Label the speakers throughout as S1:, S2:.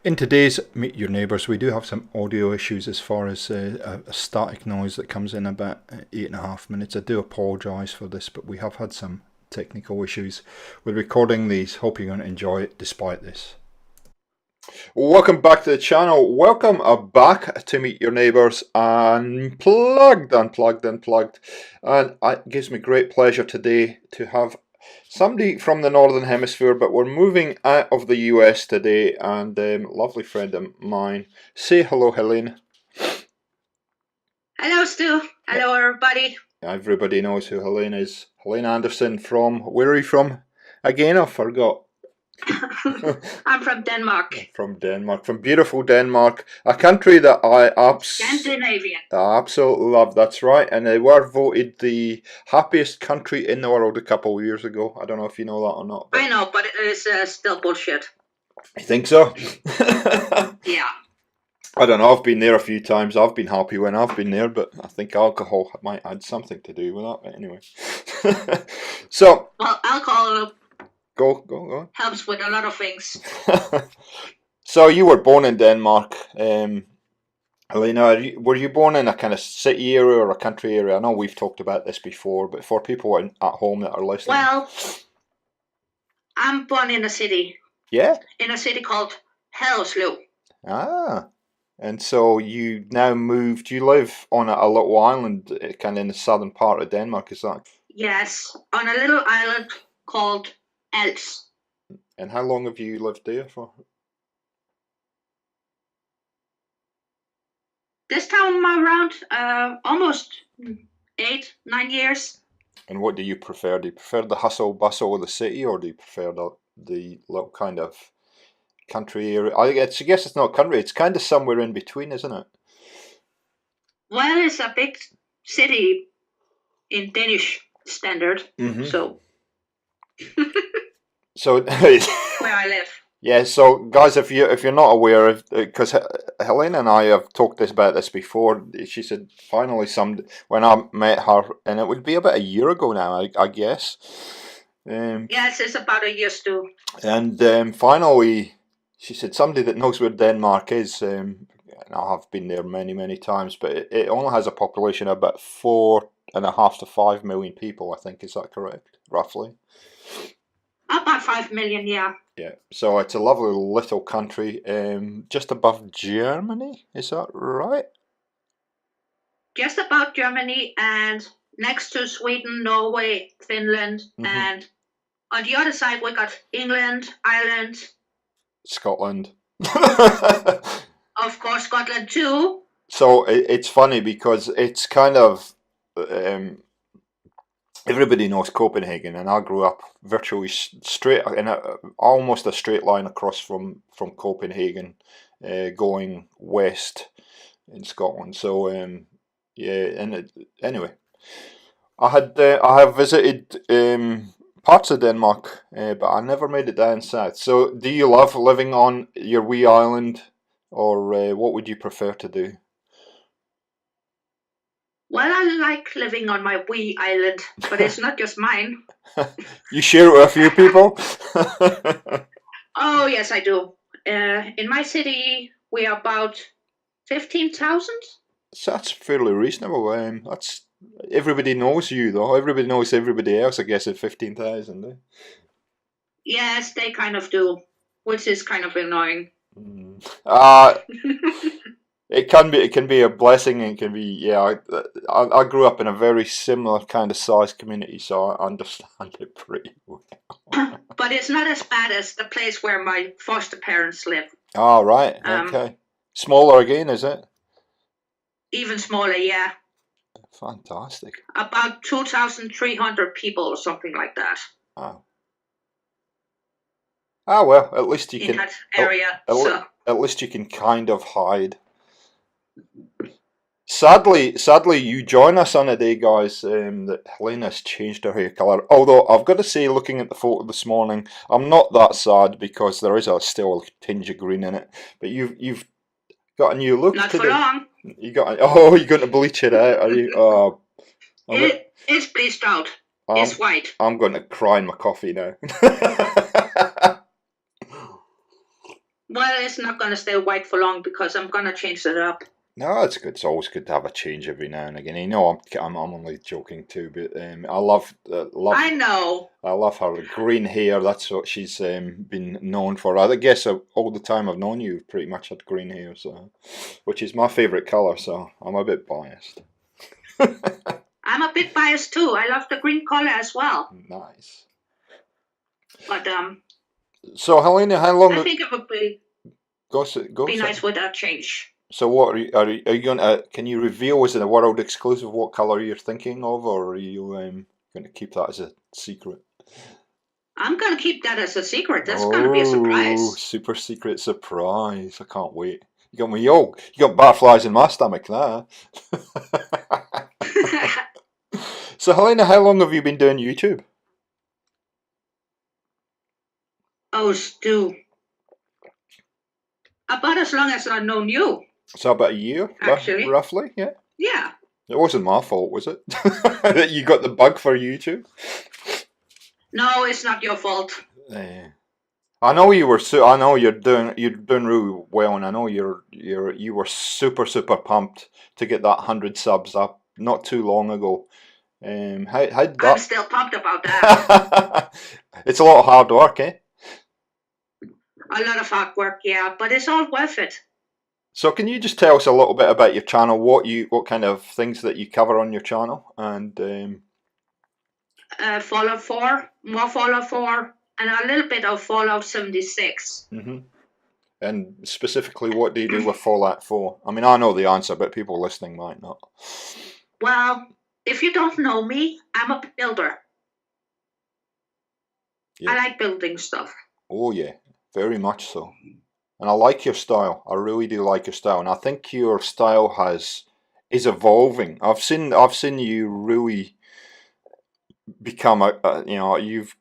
S1: In today's Meet Your Neighbours, we do have some audio issues as far as a static noise that comes in about 8.5 minutes. I do apologise for this, but we have had some technical issues with recording these. Hope you're going to enjoy it despite this. Welcome back to the channel. Welcome back to Meet Your Neighbours Unplugged. And it gives me great pleasure today to have somebody from the Northern Hemisphere, but we're moving out of the US today, and lovely friend of mine. Say hello, Helene.
S2: Hello, Stu. Hello, everybody.
S1: Everybody knows who Helene is. Helene Andresen from, where are you from? Again, I forgot.
S2: I'm from Denmark.
S1: From Denmark, from beautiful Denmark, a country that I
S2: Scandinavian.
S1: absolutely love. That's right, and they were voted the happiest country in the world a couple of years ago. I don't know if you know that or not.
S2: I know, but it is still bullshit.
S1: You think so?
S2: Yeah.
S1: I don't know. I've been there a few times. I've been happy when I've been there, but I think alcohol might add something to do with that. But anyway, so
S2: well, alcohol.
S1: Go.
S2: Helps with a lot of things.
S1: So you were born in Denmark, Helena. Were you born in a kind of city area or a country area? I know we've talked about this before, but for people at home that are listening.
S2: Well, I'm born in a city.
S1: Yeah?
S2: In a city called Hellerup.
S1: Ah. And so you now moved, you live on a little island kind of in the southern part of Denmark, is that?
S2: Yes, on a little island called Als.
S1: And how long have you lived there for?
S2: This time around, almost 8-9 years.
S1: And what do you prefer? Do you prefer the hustle bustle of the city, or do you prefer the little kind of country area? I guess it's not country, it's kind of somewhere in between, isn't it?
S2: Well, it's a big city in Danish standard, so...
S1: So
S2: where I live.
S1: Yeah, so guys, if you're not aware, because Helena and I have talked about this before, she said finally when I met her, and it would be about a year ago now, I guess.
S2: Yes, it's about a year too.
S1: And finally, she said somebody that knows where Denmark is. And I have been there many times, but it only has a population of about 4.5 to 5 million people. I think, is that correct, roughly?
S2: About 5 million, yeah.
S1: Yeah, so it's a lovely little country, just above Germany, is that right?
S2: Just about Germany, and next to Sweden, Norway, Finland, and on the other side we got England, Ireland.
S1: Scotland.
S2: Of course, Scotland too.
S1: So it's funny because it's kind of... everybody knows Copenhagen, and I grew up virtually straight in almost a straight line across from Copenhagen, going west in Scotland. So yeah, and anyway, I have visited parts of Denmark, but I never made it down south. So do you love living on your wee island, or what would you prefer to do?
S2: Well, I like living on my wee island, but it's not just mine.
S1: You share it with a few people?
S2: Oh, yes, I do. In my city, we are about 15,000.
S1: So that's fairly reasonable. That's everybody knows you, though. Everybody knows everybody else, I guess, at 15,000. Eh?
S2: Yes, they kind of do, which is kind of annoying.
S1: It can be a blessing, and it can be, yeah. I grew up in a very similar kind of size community, so I understand it pretty well.
S2: But it's not as bad as the place where my foster parents live.
S1: Oh, right. Okay. Smaller again, is it?
S2: Even smaller, yeah.
S1: Fantastic.
S2: About 2,300 people or something like that.
S1: Oh. Ah, well, at least you can...
S2: In that area,
S1: at least you can kind of hide. Sadly, you join us on a day, guys, that Helena's changed her hair colour. Although, I've got to say, looking at the photo this morning, I'm not that sad, because there is still a tinge of green in it. But you've got a new look
S2: not
S1: today.
S2: For long.
S1: You're going to bleach it out, are you? Oh,
S2: it's bleached out. It's white.
S1: I'm going to cry in my coffee now.
S2: Well, it's not going to stay white for long because I'm going to change it up.
S1: No, it's good. It's always good to have a change every now and again. You know, I'm only joking too, but I love
S2: I know.
S1: I love her green hair. That's what she's been known for. I guess all the time I've known you, you've pretty much had green hair, so which is my favourite colour. So I'm a bit biased.
S2: I'm a bit biased too. I love the green color as well.
S1: Nice.
S2: But
S1: So Helena, how long?
S2: I think it would be
S1: Go.
S2: nice with a change.
S1: So what are you going to? Can you reveal? Is it a world exclusive? What colour you're thinking of, or are you going to keep that as a secret?
S2: I'm going to keep that as a secret. That's going to be a surprise.
S1: Super secret surprise! I can't wait. You got me You got butterflies in my stomach now. So Helena, how long have you been doing YouTube?
S2: Oh, Stu. About as long as I've known you.
S1: So about a year,
S2: actually.
S1: roughly, yeah.
S2: Yeah.
S1: It wasn't my fault, was it? That you got the bug for YouTube?
S2: No, it's not your fault.
S1: I know you were. I know you're doing really well, and I know you were super pumped to get that 100 subs up not too long ago. How did that?
S2: I'm still pumped about that.
S1: It's a lot of hard work, eh?
S2: A lot of hard work, yeah, but it's all worth it.
S1: So can you just tell us a little bit about your channel, what kind of things that you cover on your channel, and
S2: Fallout 4, more Fallout 4, and a little bit of Fallout 76.
S1: Mm-hmm. And specifically, what do you do with Fallout 4? I mean, I know the answer, but people listening might not.
S2: Well, if you don't know me, I'm a builder. Yeah. I like building stuff.
S1: Oh yeah, very much so. And I like your style. I really do like your style, and I think your style is evolving. I've seen you really become you've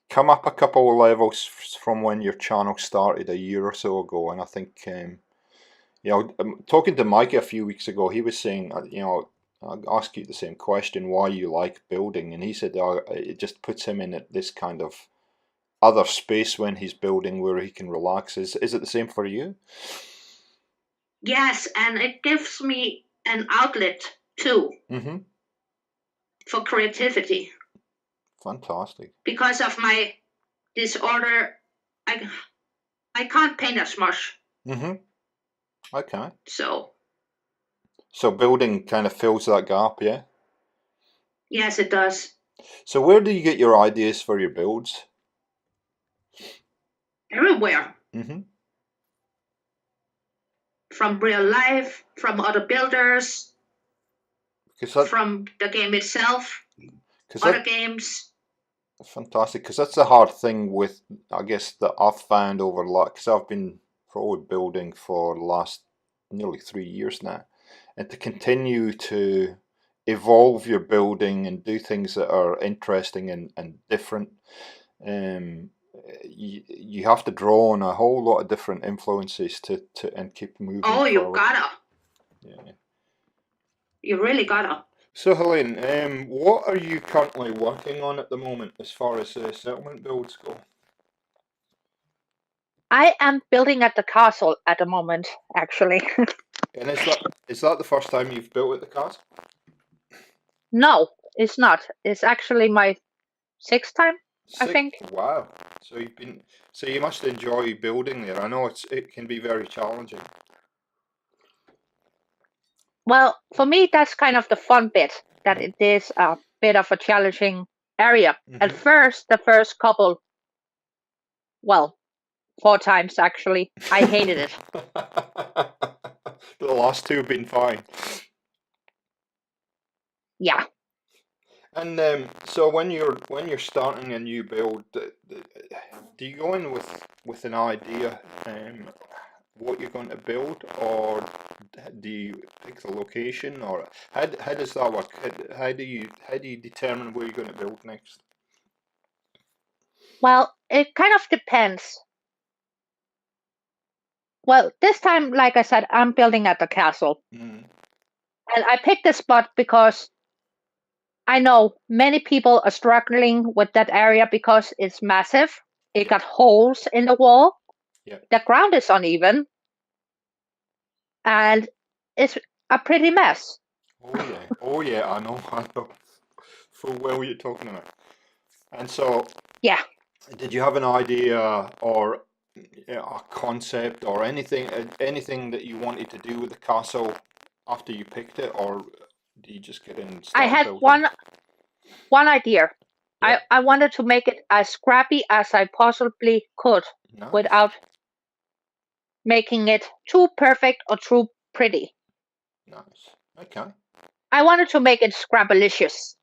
S1: come up a couple of levels from when your channel started a year or so ago, and I think talking to Mikey a few weeks ago, he was saying I'll ask you the same question, why you like building, and he said it just puts him in this kind of other space when he's building where he can relax. Is it the same for you?
S2: Yes, and it gives me an outlet too.
S1: Mm-hmm.
S2: For creativity.
S1: Fantastic.
S2: Because of my disorder, I can't paint as much.
S1: Mm-hmm. Okay.
S2: So
S1: building kind of fills that gap, yeah?
S2: Yes, it does.
S1: So where do you get your ideas for your builds?
S2: Everywhere.
S1: Mm-hmm.
S2: From real life, from other builders, from the game itself, other games.
S1: Fantastic, because that's the hard thing with, I guess, that I've found over a lot, because I've been probably building for the last nearly 3 years now, and to continue to evolve your building and do things that are interesting and different, you have to draw on a whole lot of different influences to and keep moving forward.
S2: You gotta.
S1: Yeah.
S2: You really gotta.
S1: So Helene, what are you currently working on at the moment as far as settlement builds go?
S3: I am building at the castle at the moment, actually.
S1: And is that the first time you've built at the castle?
S3: No, it's not. It's actually my 6th time, I think.
S1: Wow. So you must enjoy building there. I know it can be very challenging.
S3: Well, for me, that's kind of the fun bit, that it is a bit of a challenging area. Mm-hmm. At first, the first couple, 4 times actually, I hated it.
S1: The last 2 have been fine.
S3: Yeah.
S1: And so when you're starting a new build, do you go in with an idea what you're going to build, or do you pick the location, or how does that work? How do you determine where you're going to build next?
S3: Well, it kind of depends. Well, this time, like I said, I'm building at the castle. Mm. And I picked this spot because I know many people are struggling with that area because it's massive. It got holes in the wall.
S1: Yeah.
S3: The ground is uneven, and it's a pretty mess.
S1: Oh yeah, I know, I know full well what you're talking about. And so,
S3: Yeah,
S1: did you have an idea or a concept or anything that you wanted to do with the castle after you picked it, or do you just get in and
S3: I
S1: start
S3: had
S1: building?
S3: one idea.
S1: Yeah,
S3: I wanted to make it as scrappy as I possibly could
S1: nice,
S3: without making it too perfect or too pretty.
S1: nice. Okay.
S3: I wanted to make it scrapalicious.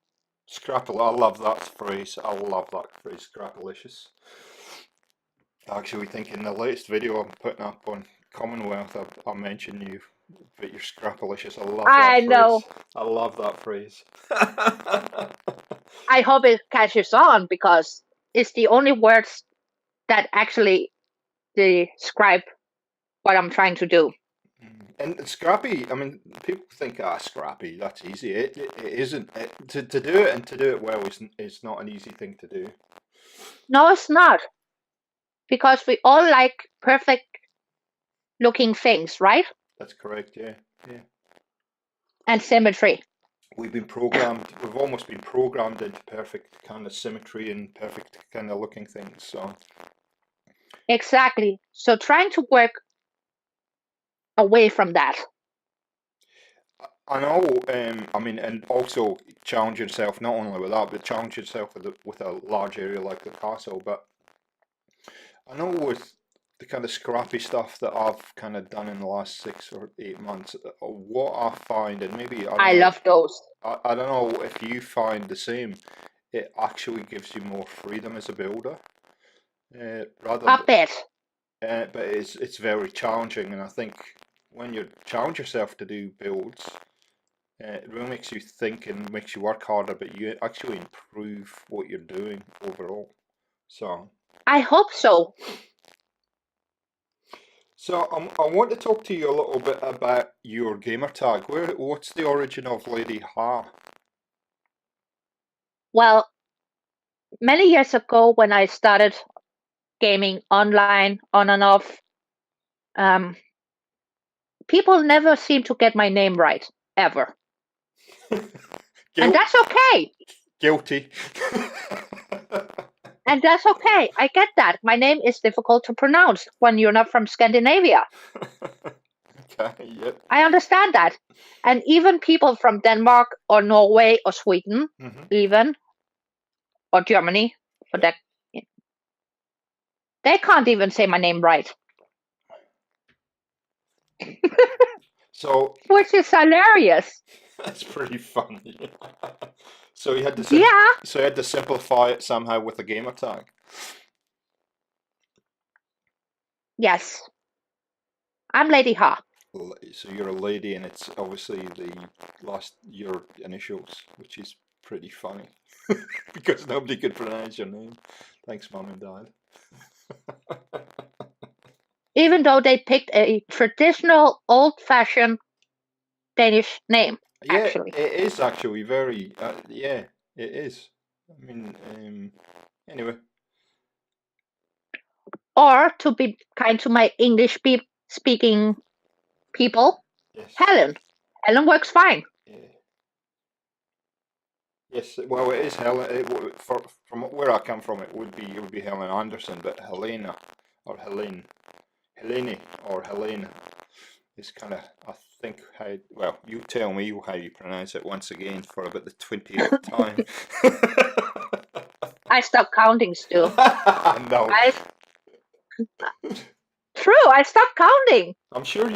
S1: Scrapple, I love that phrase. I love that phrase, scrapalicious. Actually, think in the latest video I'm putting up on Commonwealth, I mentioned you, but you're scrapalicious. I love that
S3: I
S1: phrase.
S3: know.
S1: I love that phrase.
S3: I hope it catches on because it's the only words that actually describe what I'm trying to do.
S1: And scrappy, I mean, people think, scrappy, that's easy. It isn't. To do it and to do it well is not an easy thing to do.
S3: No, it's not. Because we all like perfect looking things, right?
S1: That's correct, yeah. Yeah.
S3: And symmetry.
S1: We've almost been programmed into perfect kind of symmetry and perfect kind of looking things. So
S3: Exactly. So trying to work away from that.
S1: I know, I mean, and also challenge yourself not only with that, but challenge yourself with a large area like the castle. But I know with the kind of scrappy stuff that I've kind of done in the last 6 or 8 months, what I find, and maybe I don't
S3: I
S1: know,
S3: love those.
S1: I don't know if you find the same. It actually gives you more freedom as a builder, rather
S3: I
S1: than,
S3: bet.
S1: but it's very challenging, and I think when you challenge yourself to do builds, it really makes you think and makes you work harder, but you actually improve what you're doing overall. So,
S3: I hope so.
S1: I want to talk to you a little bit about your gamer tag. What's the origin of Lady Ha?
S3: Well, many years ago when I started gaming online on and off, um, people never seem to get my name right, ever. And that's okay.
S1: Guilty.
S3: And that's okay. I get that. My name is difficult to pronounce when you're not from Scandinavia.
S1: Okay, yep.
S3: I understand that. And even people from Denmark or Norway or Sweden, even, or Germany, for that, they can't even say my name right.
S1: So
S3: Which is hilarious.
S1: that's pretty funny. So you had to
S3: Yeah.
S1: simplify it somehow with a gamer tag.
S3: Yes. I'm Lady Ha.
S1: So you're a lady, and it's obviously your initials, which is pretty funny because nobody could pronounce your name. Thanks, Mum and Dad.
S3: Even though they picked a traditional, old-fashioned Danish name,
S1: Yeah,
S3: actually.
S1: it is actually very. Yeah, it is. I mean, anyway.
S3: Or to be kind to my English-speaking people,
S1: Yes.
S3: Helen. Helen works fine.
S1: Yeah. Yes, well, it is Helen. From where I come from, it would be Helen Anderson, but Helena or Helene, or Helena is kind of, I think, how. Well, you tell me how you pronounce it once again for about the 20th time.
S3: I stopped counting still.
S1: No.
S3: True, I stopped counting.
S1: I'm sure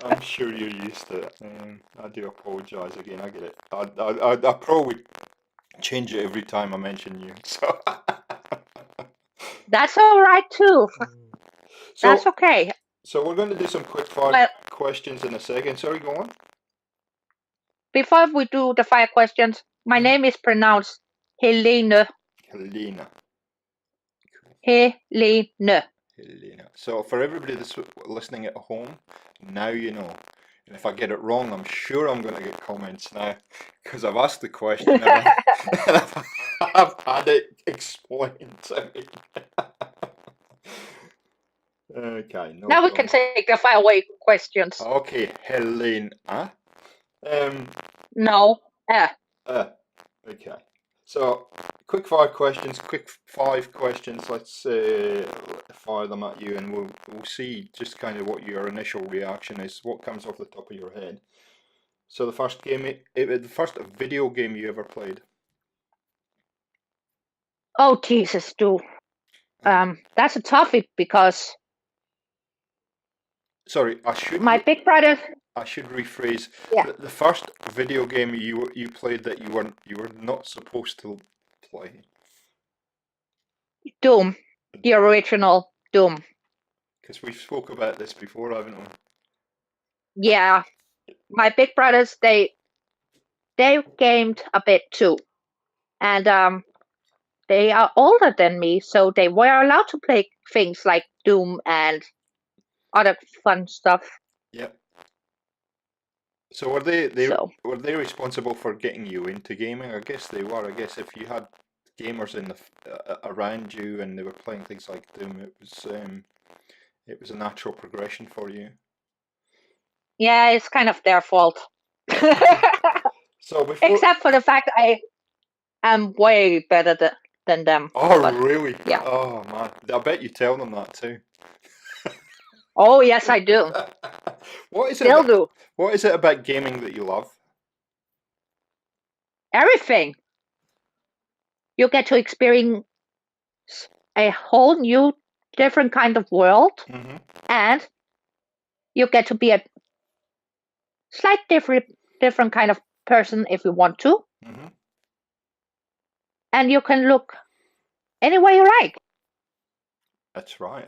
S1: I'm sure you're used to it. I do apologise again. I get it. I probably change it every time I mention you. So
S3: That's all right too. That's okay.
S1: So we're going to do some quick fire questions in a second. Sorry, go on.
S3: Before we do the fire questions, my name is pronounced Helene.
S1: Helena.
S3: Helene.
S1: Helena. So for everybody that's listening at home, now you know. And if I get it wrong, I'm sure I'm going to get comments now because I've asked the question and I've had it explained to me. Okay, no
S3: Now we can
S1: problem.
S3: take the faraway questions.
S1: Okay, Helene. Um,
S3: No.
S1: okay. So, quick five questions. Let's fire them at you, and we'll see just kind of what your initial reaction is. What comes off the top of your head? So, the first the first video game you ever played.
S3: Oh Jesus, do. That's a toughie because
S1: Sorry,
S3: my big brother.
S1: I should rephrase.
S3: Yeah,
S1: The first video game you played that you were not supposed to play.
S3: Doom, the original Doom.
S1: Because we've spoke about this before, haven't we?
S3: Yeah, my big brothers they gamed a bit too, and they are older than me, so they were allowed to play things like Doom and other fun stuff.
S1: Yep. So
S3: So
S1: were they responsible for getting you into gaming? I guess they were. I guess if you had gamers in around you and they were playing things like Doom, it was a natural progression for you.
S3: yeah, it's kind of their fault.
S1: So before.
S3: Except for the fact I am way better than them.
S1: Oh
S3: But,
S1: really?
S3: yeah.
S1: Oh man, I bet you tell them that too.
S3: Oh yes, I do.
S1: What is it?
S3: Still do.
S1: What is it about gaming that you love?
S3: Everything. You get to experience a whole new, different kind of world,
S1: Mm-hmm.
S3: and you get to be a slight different kind of person if you want to,
S1: Mm-hmm.
S3: and you can look any way you like.
S1: That's right.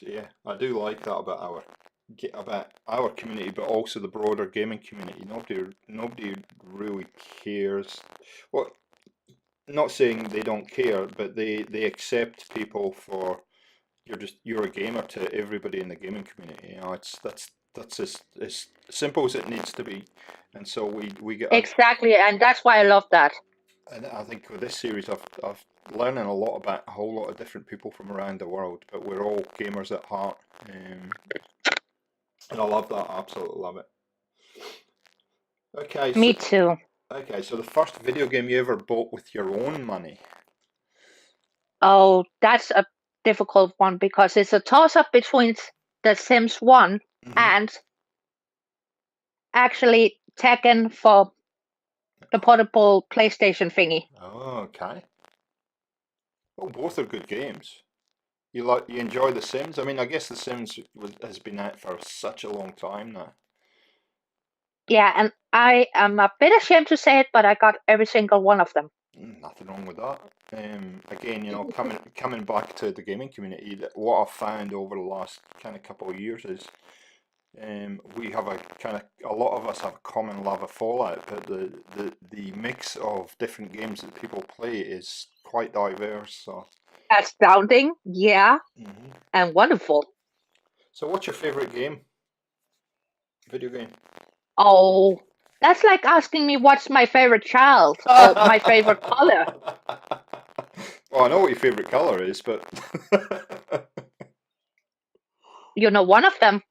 S1: Yeah, I do like that about our community, but also the broader gaming community. Nobody really cares. Well, not saying they don't care, but they accept people for you're a gamer to everybody in the gaming community. You know, that's as simple as it needs to be, and so we get
S3: Exactly, and that's why I love that.
S1: and I think with this series, I've learning a lot about a whole lot of different people from around the world, but we're all gamers at heart, and I love that. I absolutely love it. Okay,
S3: Me too.
S1: so the first video game you ever bought with your own money.
S3: Oh, that's a difficult one because it's a toss-up between The Sims 1
S1: Mhm.
S3: and actually Tekken for the portable PlayStation thingy.
S1: Oh, okay. Well, both are good games. You enjoy The Sims? I mean, I guess The Sims has been out for such a long time now.
S3: Yeah, and I am a bit ashamed to say it, but I got every single one of them.
S1: Nothing wrong with that. Again, you know, coming back to the gaming community, what I've found over the last kind of couple of years is, we have a lot of us have a common love of Fallout, but the mix of different games that people play is quite diverse. So.
S3: Astounding, yeah,
S1: Mhm.
S3: and wonderful.
S1: So, what's your favorite game? Video game.
S3: Oh, that's like asking me what's my favorite child or my favorite color.
S1: Well, I know what your favorite color is, but
S3: You know, one of them.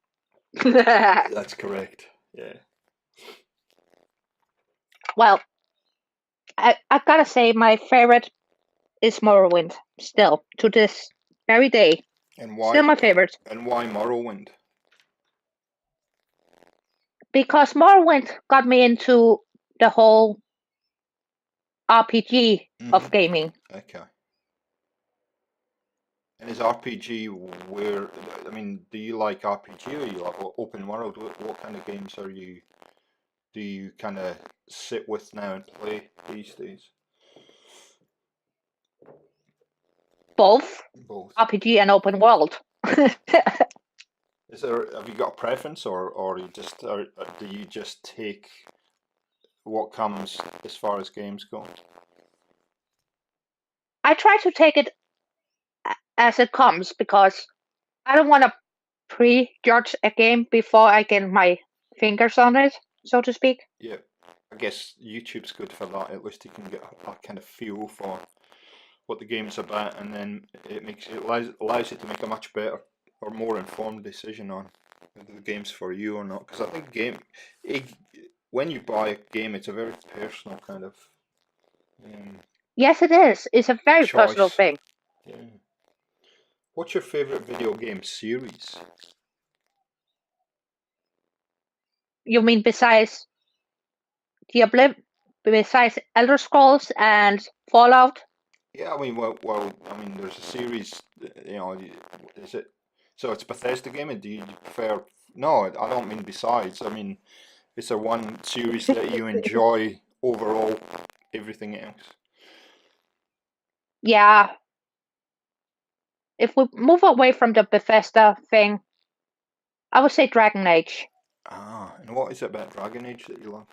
S1: that's correct. Yeah.
S3: Well, I gotta say my favorite is Morrowind. Still, to this very day,
S1: And
S3: still my favorite.
S1: And why Morrowind?
S3: Because Morrowind got me into the whole RPG of gaming.
S1: Okay. And is RPG where, I mean, do you like RPG or you like open world? What kind of games do you kind of sit with now and play these days?
S3: Both
S1: Both.
S3: RPG and open world.
S1: Have you got a preference, or do you just take what comes as far as games go?
S3: I try to take it as it comes because I don't want to prejudge a game before I get my fingers on it, so to speak.
S1: Yeah, I guess YouTube's good for that. At least you can get a kind of feel for what the game's about, and then it allows you to make a much better or more informed decision on whether the game's for you or not. Because I think when you buy a game, it's a very personal kind of
S3: Yes, it is. It's a very personal
S1: choice.
S3: thing.
S1: Yeah. What's your favorite video game series?
S3: You mean besides besides Elder Scrolls and Fallout?
S1: Yeah, I mean, there's a series. Is it? So it's Bethesda game, and do you prefer? No, I don't mean besides. I mean, is there one series that you enjoy overall everything else?
S3: Yeah. If we move away from the Bethesda thing, I would say Dragon Age.
S1: And what is it about Dragon Age that you love?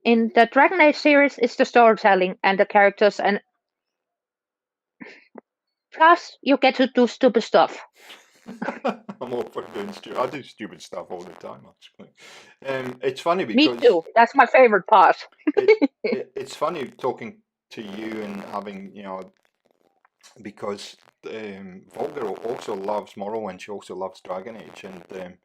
S3: In the Dragon Age series, it's the storytelling and the characters, and plus you get to do stupid stuff.
S1: I'm all for doing stupid. I do stupid stuff all the time, actually. It's funny
S3: Me
S1: because
S3: too. That's my favorite part.
S1: it's funny talking to you and having, because Volga also loves Morrowind. She also loves Dragon Age, and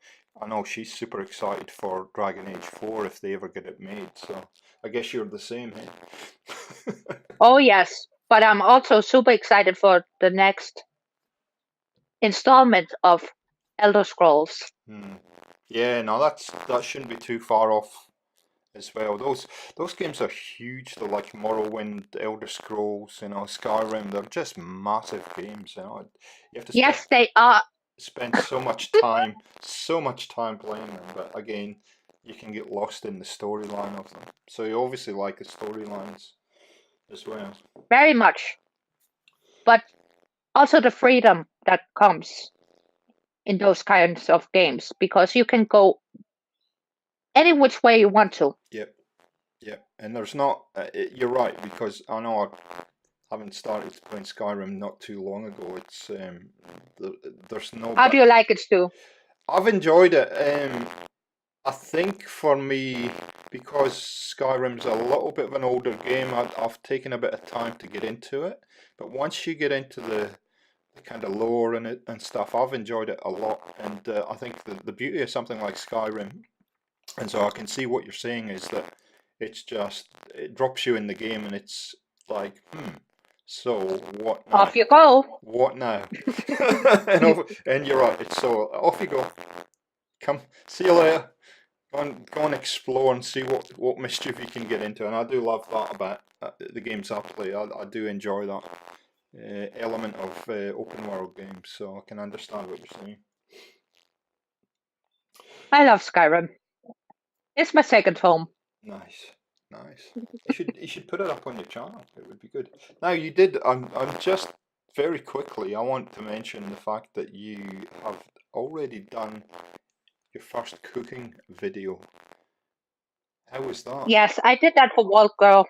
S1: I know she's super excited for Dragon Age 4 if they ever get it made. So I guess you're the same, hey?
S3: Oh yes, but I'm also super excited for the next installment of Elder Scrolls.
S1: Yeah, no, that shouldn't be too far off as well. Those games are huge. They're like Morrowind, Elder Scrolls, Skyrim. They're just massive games. You have to
S3: Yes, they are.
S1: spend so much time playing them. But again, you can get lost in the storyline of them. So you obviously like the storylines as well.
S3: Very much. But also the freedom that comes in those kinds of games, because you can go any which way you want to.
S1: Yep, yep. And there's not. You're right, because I know I haven't started playing Skyrim not too long ago. It's there's no.
S3: How do you like it, Stu?
S1: I've enjoyed it. I think for me, because Skyrim's a little bit of an older game, I've taken a bit of time to get into it. But once you get into the kind of lore and it and stuff, I've enjoyed it a lot. And I think the beauty of something like Skyrim, and so I can see what you're saying, is that it drops you in the game and it's like, so what now?
S3: Off you go.
S1: What now? and you're right, it's so off you go. Come, see you later. Go and explore and see what mischief you can get into. And I do love that about the games I play. I do enjoy that element of open world games, so I can understand what you're saying.
S3: I love Skyrim. It's my second home.
S1: Nice. You should put it up on your channel. It would be good. Now you did. I'm just very quickly. I want to mention the fact that you have already done your first cooking video. How was that?
S3: Yes, I did that for World Girl.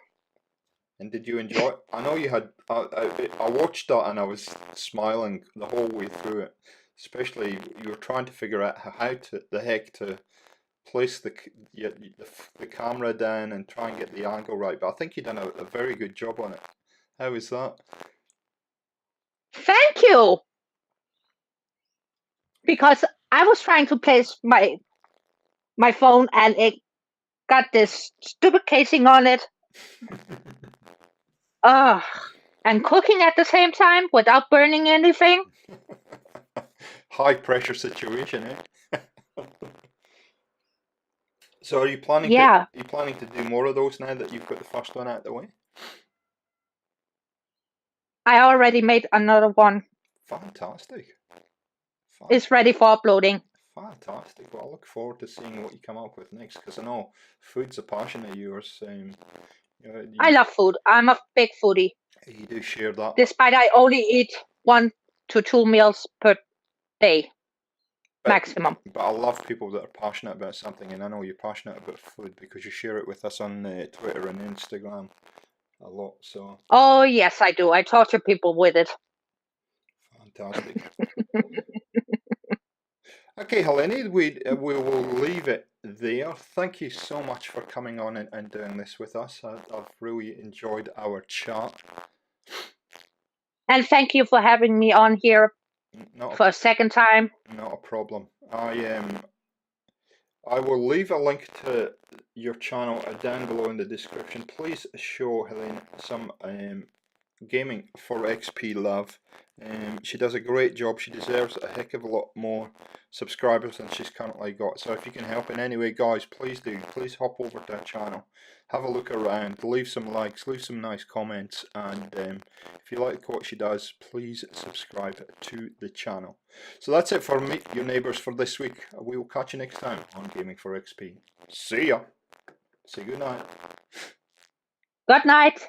S1: And did you enjoy it? I know you had. I watched that and I was smiling the whole way through it. Especially you were trying to figure out how to place the camera down and try and get the angle right. But I think you done a very good job on it. How was that?
S3: Thank you. Because I was trying to place my phone and it got this stupid casing on it. And cooking at the same time without burning anything.
S1: High pressure situation, eh? So are you planning to do more of those now that you've got the first one out of the way?
S3: I already made another one.
S1: Fantastic.
S3: It's ready for uploading.
S1: Fantastic. Well, I look forward to seeing what you come up with next, because I know food's a passion of yours.
S3: I love food. I'm a big foodie.
S1: You do share that.
S3: Despite I only eat 1 to 2 meals per day. Maximum.
S1: But I love people that are passionate about something, and I know you're passionate about food because you share it with us on Twitter and Instagram a lot. So.
S3: Oh yes, I do. I torture people with it.
S1: Fantastic. Okay, Helene, we will leave it there. Thank you so much for coming on and doing this with us. I've really enjoyed our chat.
S3: And thank you for having me on here.
S1: Not
S3: for a second time.
S1: not a problem. I will leave a link to your channel down below in the description. Please show Helene some gaming for XP love. She does a great job. She deserves a heck of a lot more subscribers than she's currently got. So if you can help in any way, guys, please do. Please hop over to her channel, have a look around, leave some likes, leave some nice comments, and if you like what she does, please subscribe to the channel. So that's it for Meet Your Neighbours for this week. We will catch you next time on Gaming for XP. See ya. Say good night.
S3: Good night.